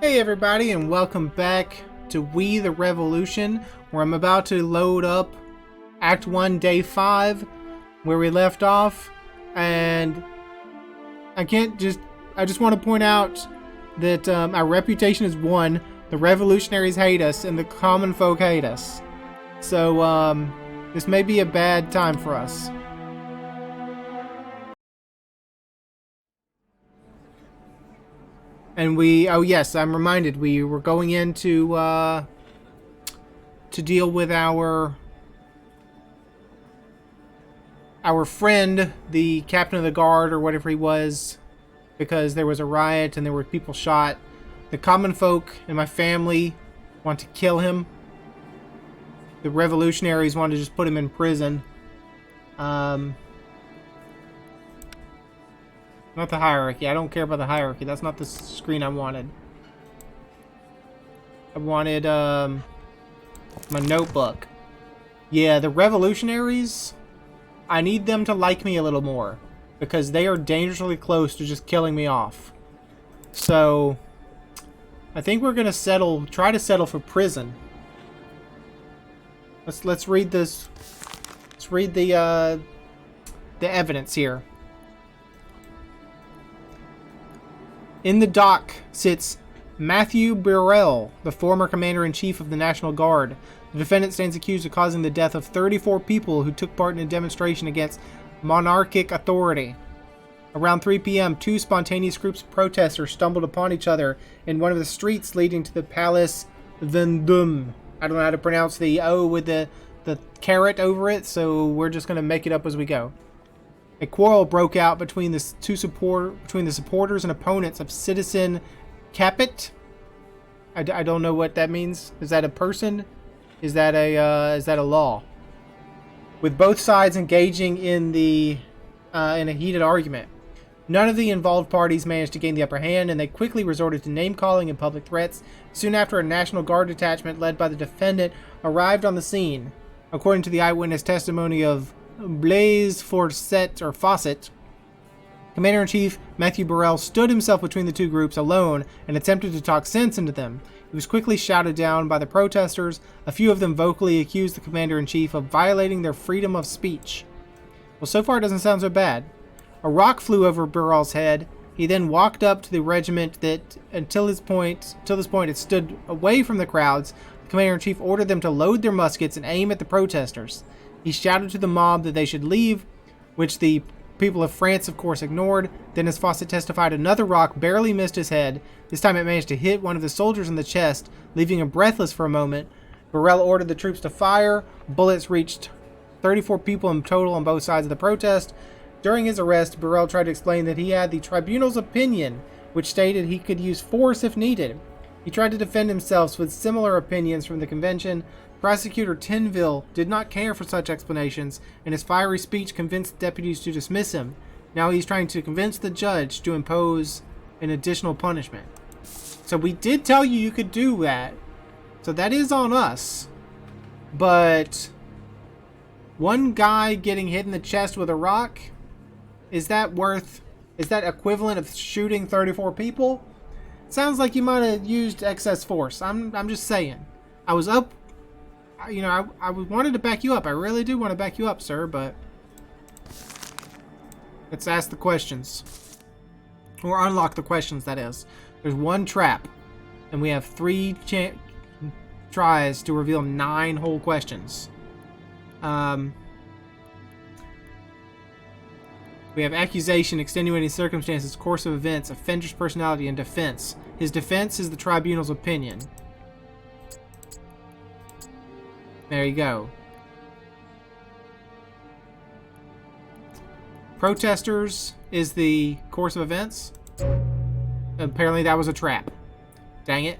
Hey everybody, and welcome back to We the Revolution, where I'm about to load up Act 1, Day 5, where we left off. And I just want to point out that our reputation is 1, the revolutionaries hate us, and the common folk hate us. So this may be a bad time for us. And oh yes, I'm reminded, we were going in to deal with our friend, the captain of the guard, or whatever he was, because there was a riot and there were people shot. The common folk and my family want to kill him. The revolutionaries want to just put him in prison. Not the hierarchy. I don't care about the hierarchy. That's not the screen I wanted. I wanted, my notebook. Yeah, the revolutionaries, I need them to like me a little more, because they are dangerously close to just killing me off. So, I think we're gonna try to settle for prison. Let's read this. Let's read the evidence here. In the dock sits Matthew Burrell, the former commander-in-chief of the National Guard. The defendant stands accused of causing the death of 34 people who took part in a demonstration against monarchic authority. Around 3 p.m., 2 spontaneous groups of protesters stumbled upon each other in one of the streets leading to the Palace Vendôme. I don't know how to pronounce the O with the caret over it, so we're just going to make it up as we go. A quarrel broke out between the supporters and opponents of Citizen Capet. I don't know what that means. Is that a person? Is that a law? With both sides engaging in a heated argument. None of the involved parties managed to gain the upper hand, and they quickly resorted to name-calling and public threats. Soon after, a National Guard detachment led by the defendant arrived on the scene. According to the eyewitness testimony of Blaise Fawcett, Commander-in-Chief Matthew Burrell stood himself between the two groups alone and attempted to talk sense into them. He was quickly shouted down by the protesters. A few of them vocally accused the Commander-in-Chief of violating their freedom of speech. Well, so far it doesn't sound so bad. A rock flew over Burrell's head. He then walked up to the regiment that, until this point, it stood away from the crowds. The Commander-in-Chief ordered them to load their muskets and aim at the protesters. He shouted to the mob that they should leave, which the people of France, of course, ignored. Then, as Fawcett testified, another rock barely missed his head. This time it managed to hit one of the soldiers in the chest, leaving him breathless for a moment. Burrell ordered the troops to fire. Bullets reached 34 people in total on both sides of the protest. During his arrest, Burrell tried to explain that he had the tribunal's opinion, which stated he could use force if needed. He tried to defend himself with similar opinions from the convention. Prosecutor Tinville did not care for such explanations, and his fiery speech convinced deputies to dismiss him. Now he's trying to convince the judge to impose an additional punishment. So we did tell you could do that. So that is on us. But one guy getting hit in the chest with a rock, is that equivalent of shooting 34 people? Sounds like you might have used excess force. I'm just saying. I was up. You know, I wanted to back you up. I really do want to back you up, sir, but let's ask the questions. Or unlock the questions, that is. There's one trap, and we have 3 tries to reveal 9 whole questions. We have accusation, extenuating circumstances, course of events, offender's personality, and defense. His defense is the tribunal's opinion. There you go. Protesters is the course of events. Apparently that was a trap. Dang it.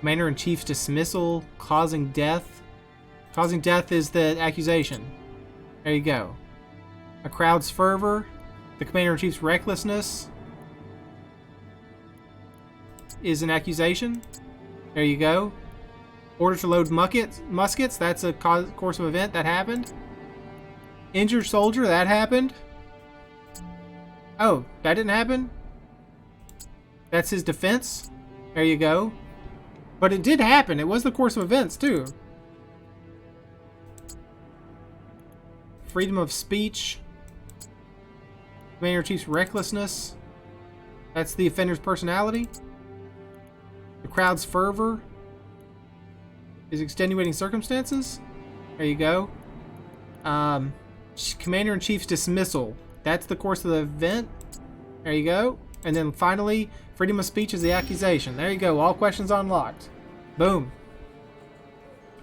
Commander-in-Chief's dismissal, causing death. Causing death is the accusation. There you go. A crowd's fervor. The Commander-in-Chief's recklessness is an accusation. There you go. Order to load muskets, that's a course of event that happened. Injured soldier, that happened. Oh, that didn't happen? That's his defense. There you go. But it did happen. It was the course of events, too. Freedom of speech. Commander-in-Chief's recklessness. That's the offender's personality. The crowd's fervor. His extenuating circumstances. There you go. Commander-in-Chief's dismissal. That's the course of the event. There you go. And then finally, freedom of speech is the accusation. There you go. All questions unlocked. Boom.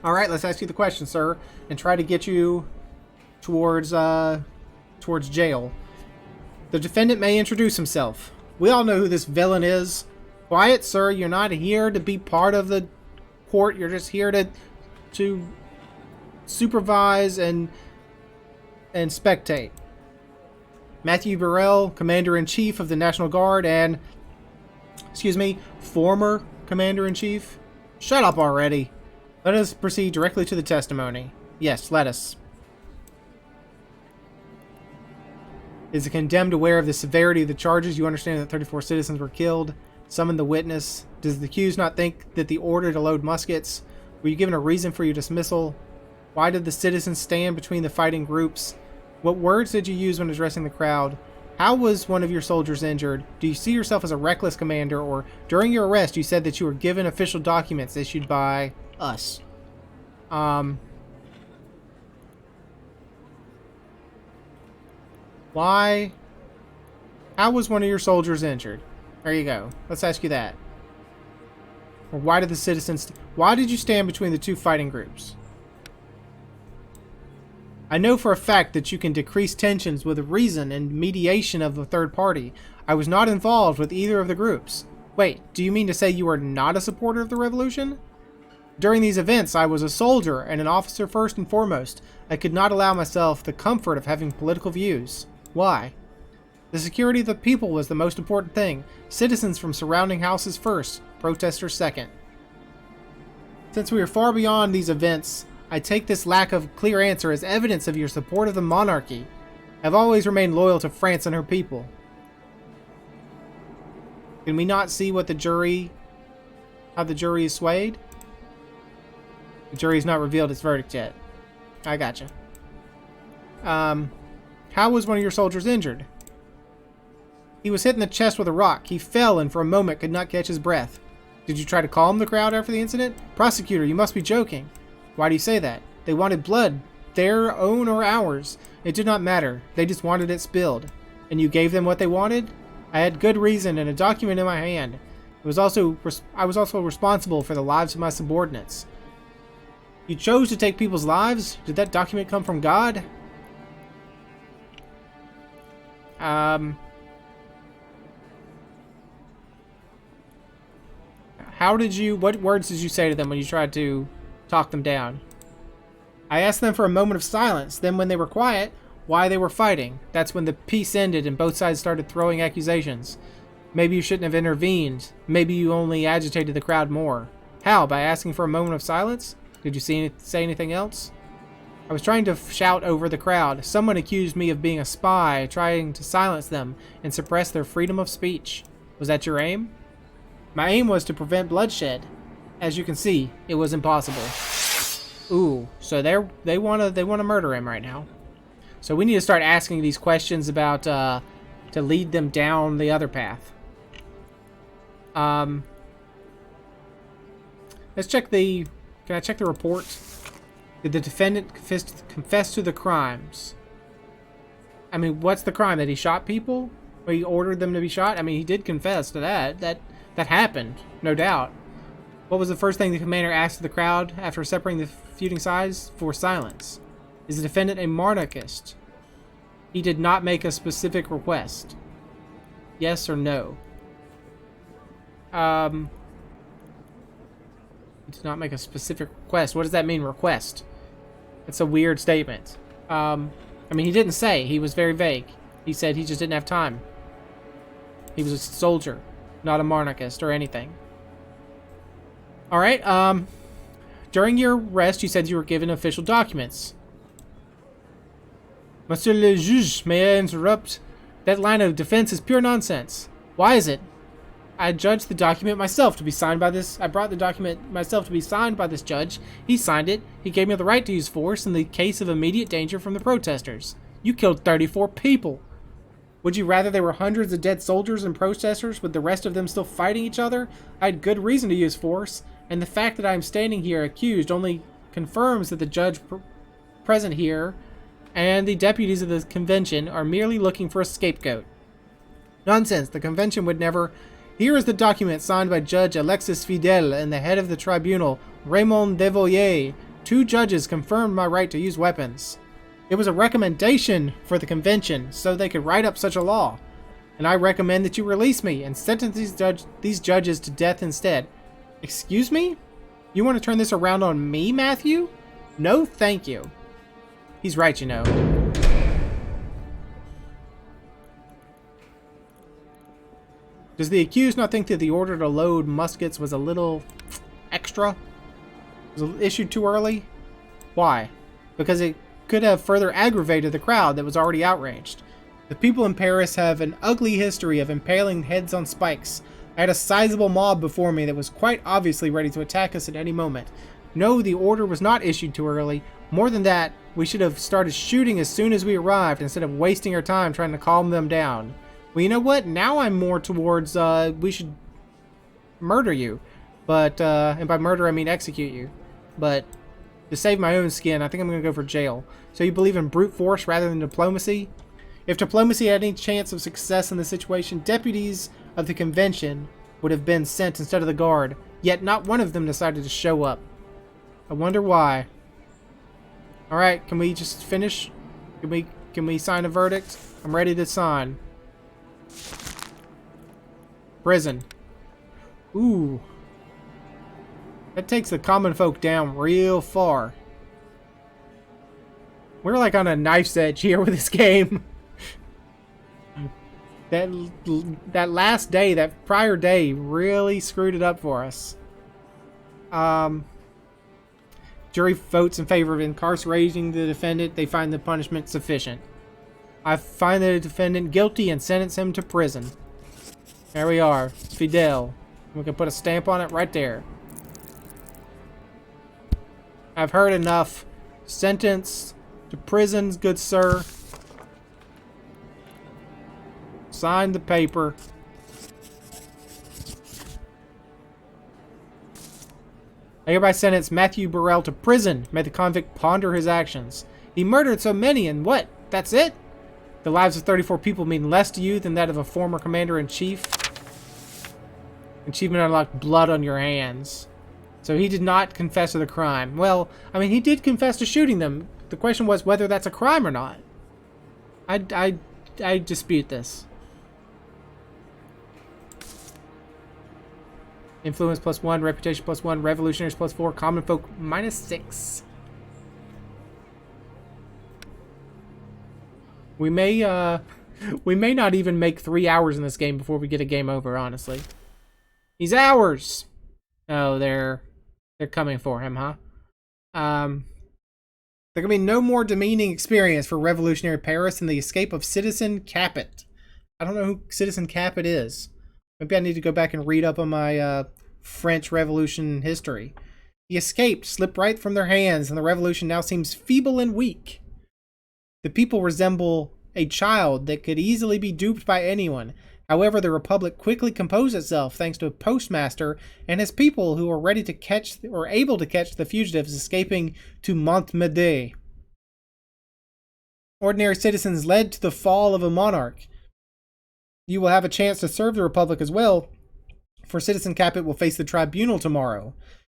All right, let's ask you the question, sir, and try to get you towards jail. The defendant may introduce himself. We all know who this villain is. Quiet, sir. You're not here to be part of the court. You're just here to supervise and spectate. Matthew Burrell, Commander-in-Chief of the National Guard and, former Commander-in-Chief. Shut up already. Let us proceed directly to the testimony. Yes, let us. Is the condemned aware of the severity of the charges? You understand that 34 citizens were killed. Summon the witness. Does the accused not think that the order to load muskets? Were you given a reason for your dismissal? Why did the citizens stand between the fighting groups? What words did you use when addressing the crowd? How was one of your soldiers injured? Do you see yourself as a reckless commander, or during your arrest you said that you were given official documents issued by us? Why? How was one of your soldiers injured? There you go. Let's ask you that. Or why did the citizens... Why did you stand between the two fighting groups? I know for a fact that you can decrease tensions with reason and mediation of a third party. I was not involved with either of the groups. Wait, do you mean to say you are not a supporter of the revolution? During these events, I was a soldier and an officer first and foremost. I could not allow myself the comfort of having political views. Why? The security of the people was the most important thing. Citizens from surrounding houses first, protesters second. Since we are far beyond these events, I take this lack of clear answer as evidence of your support of the monarchy. I have always remained loyal to France and her people. Can we not see what how the jury is swayed? The jury's not revealed its verdict yet. I gotcha. How was one of your soldiers injured? He was hit in the chest with a rock. He fell and for a moment could not catch his breath. Did you try to calm the crowd after the incident? Prosecutor, you must be joking. Why do you say that? They wanted blood. Their own or ours. It did not matter. They just wanted it spilled. And you gave them what they wanted? I had good reason and a document in my hand. I was also responsible for the lives of my subordinates. You chose to take people's lives? Did that document come from God? What words did you say to them when you tried to talk them down? I asked them for a moment of silence. Then when they were quiet, why they were fighting. That's when the peace ended and both sides started throwing accusations. Maybe you shouldn't have intervened. Maybe you only agitated the crowd more. How? By asking for a moment of silence? Did you say anything else? I was trying to shout over the crowd. Someone accused me of being a spy, trying to silence them and suppress their freedom of speech. Was that your aim? My aim was to prevent bloodshed. As you can see, it was impossible. Ooh, so they want to murder him right now. So we need to start asking these questions about to lead them down the other path. Let's check the. Can I check the report? Did the defendant confess to the crimes? I mean, what's the crime? That he shot people? Or he ordered them to be shot? I mean, he did confess to that. That happened, no doubt. What was the first thing the commander asked of the crowd after separating the feuding sides? For silence. Is the defendant a monarchist? He did not make a specific request. Yes or no? He did not make a specific request. What does that mean, request? It's a weird statement. I mean, he didn't say. He was very vague. He said he just didn't have time. He was a soldier, not a monarchist or anything. All right. During your arrest, you said you were given official documents. Monsieur le juge, may I interrupt? That line of defense is pure nonsense. Why is it? I judged the document myself to be signed by this. I brought the document myself to be signed by this judge. He signed it. He gave me the right to use force in the case of immediate danger from the protesters. You killed 34 people. Would you rather there were hundreds of dead soldiers and protesters with the rest of them still fighting each other? I had good reason to use force, and the fact that I am standing here accused only confirms that the judge present here and the deputies of the convention are merely looking for a scapegoat. Nonsense. The convention would never... Here is the document signed by Judge Alexis Fidel and the head of the tribunal, Raymond Devoyer. 2 judges confirmed my right to use weapons. It was a recommendation for the convention so they could write up such a law. And I recommend that you release me and sentence these judges to death instead. Excuse me? You want to turn this around on me, Matthew? No, thank you. He's right, you know. Does the accused not think that the order to load muskets was a little extra? Was it issued too early? Why? Because it could have further aggravated the crowd that was already outraged. The people in Paris have an ugly history of impaling heads on spikes. I had a sizable mob before me that was quite obviously ready to attack us at any moment. No, the order was not issued too early. More than that, we should have started shooting as soon as we arrived instead of wasting our time trying to calm them down. Well, you know what? Now I'm more towards, we should murder you. But, and by murder I mean execute you. But, to save my own skin, I think I'm going to go for jail. So you believe in brute force rather than diplomacy? If diplomacy had any chance of success in this situation, deputies of the convention would have been sent instead of the guard. Yet not one of them decided to show up. I wonder why. Alright, can we just finish? Can we sign a verdict? I'm ready to sign. Prison. Ooh. That takes the common folk down real far. We're like on a knife's edge here with this game. That last day, that prior day, really screwed it up for us. Jury votes in favor of incarcerating the defendant. They find the punishment sufficient. I find the defendant guilty and sentence him to prison. There we are. Fidel. We can put a stamp on it right there. I've heard enough. Sentence to prison, good sir. Sign the paper. I hereby sentence Matthew Burrell to prison. May the convict ponder his actions. He murdered so many, and what? That's it? The lives of 34 people mean less to you than that of a former commander-in-chief? Achievement unlocked, blood on your hands. So he did not confess to the crime. Well, I mean, he did confess to shooting them. The question was whether that's a crime or not. I dispute this. Influence +1, reputation +1, revolutionaries +4, common folk -6. We may not even make 3 hours in this game before we get a game over, honestly. He's ours! Oh, they're coming for him, huh? There can be no more demeaning experience for revolutionary Paris than the escape of Citizen Capet. I don't know who Citizen Capet is. Maybe I need to go back and read up on my French Revolution history. He escaped, slipped right from their hands, and the revolution now seems feeble and weak. The people resemble a child that could easily be duped by anyone. However, the Republic quickly composed itself thanks to a postmaster and his people who were ready to catch or able to catch the fugitives escaping to Montmédy. Ordinary citizens led to the fall of a monarch. You will have a chance to serve the Republic as well, for Citizen Capet will face the tribunal tomorrow.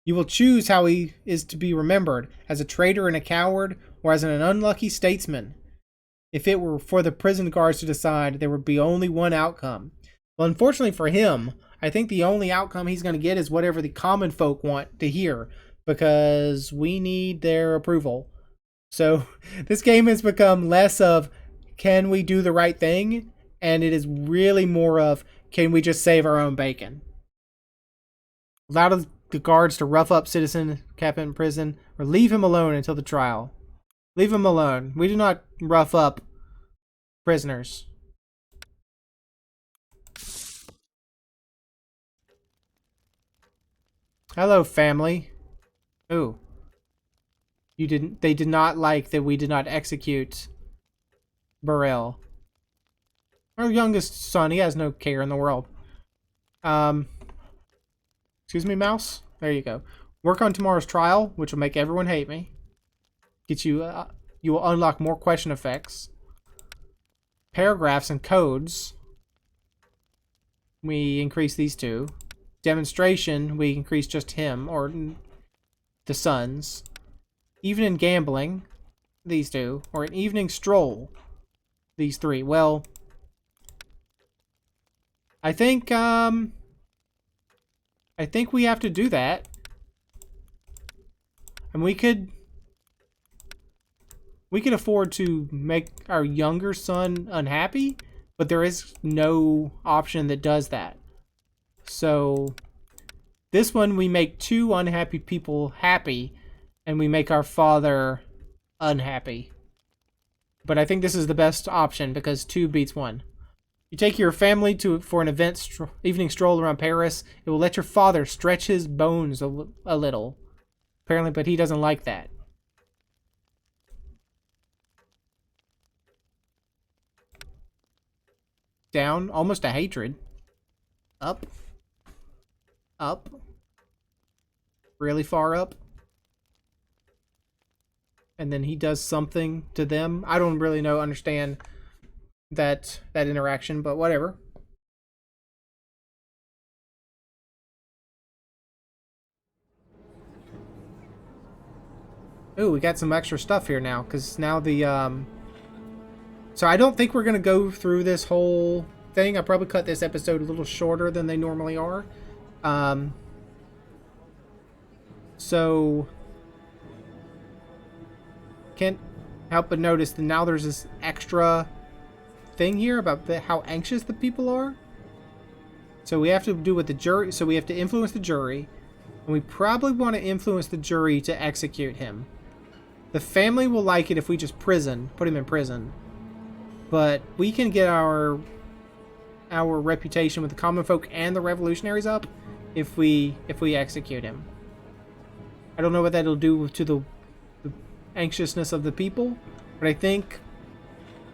You will choose how he is to be remembered, as a traitor and a coward, or as an unlucky statesman. If it were for the prison guards to decide, there would be only one outcome. Well, unfortunately for him, I think the only outcome he's going to get is whatever the common folk want to hear, because we need their approval. So this game has become less of, can we do the right thing? And it is really more of, can we just save our own bacon? Allow the guards to rough up Citizen Capet in prison, or leave him alone until the trial. Leave him alone. We do not rough up prisoners. Hello, family. Ooh. They did not like that we did not execute Burrell. Our youngest son, he has no care in the world. Excuse me, mouse? There you go. Work on tomorrow's trial, which will make everyone hate me. Get you, you will unlock more question effects. Paragraphs and codes. We increase these two. Demonstration, we increase just him, or the sons. Even in gambling, these two. Or an evening stroll, these three. Well, I think we have to do that. And we could afford to make our younger son unhappy, but there is no option that does that. So this one, we make 2 unhappy people happy, and we make our father unhappy. But I think this is the best option because 2 beats 1. You take your family for an evening stroll around Paris. It will let your father stretch his bones a little. Apparently, but he doesn't like that. Down, almost a hatred. Up. Up. Really far up. And then he does something to them. I don't really understand that interaction, but whatever. Ooh, we got some extra stuff here now, because now the, So I don't think we're going to go through this whole thing. I probably cut this episode a little shorter than they normally are. So can't help but notice that now there's this extra thing here about how anxious the people are. So we have to do with the jury. So we have to influence the jury. And we probably want to influence the jury to execute him. The family will like it if we just put him in prison. But we can get our reputation with the common folk and the revolutionaries up if we execute him. I don't know what that'll do to the anxiousness of the people, but I think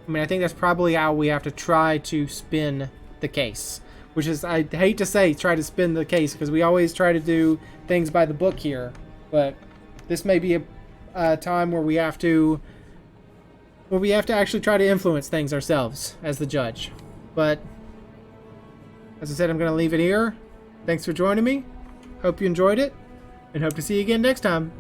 that's probably how we have to try to spin the case. Which is, I hate to say, try to spin the case, because we always try to do things by the book here. But this may be a time where we have to actually try to influence things ourselves as the judge. But as I said, I'm going to leave it here. Thanks for joining me. Hope you enjoyed it, and hope to see you again next time.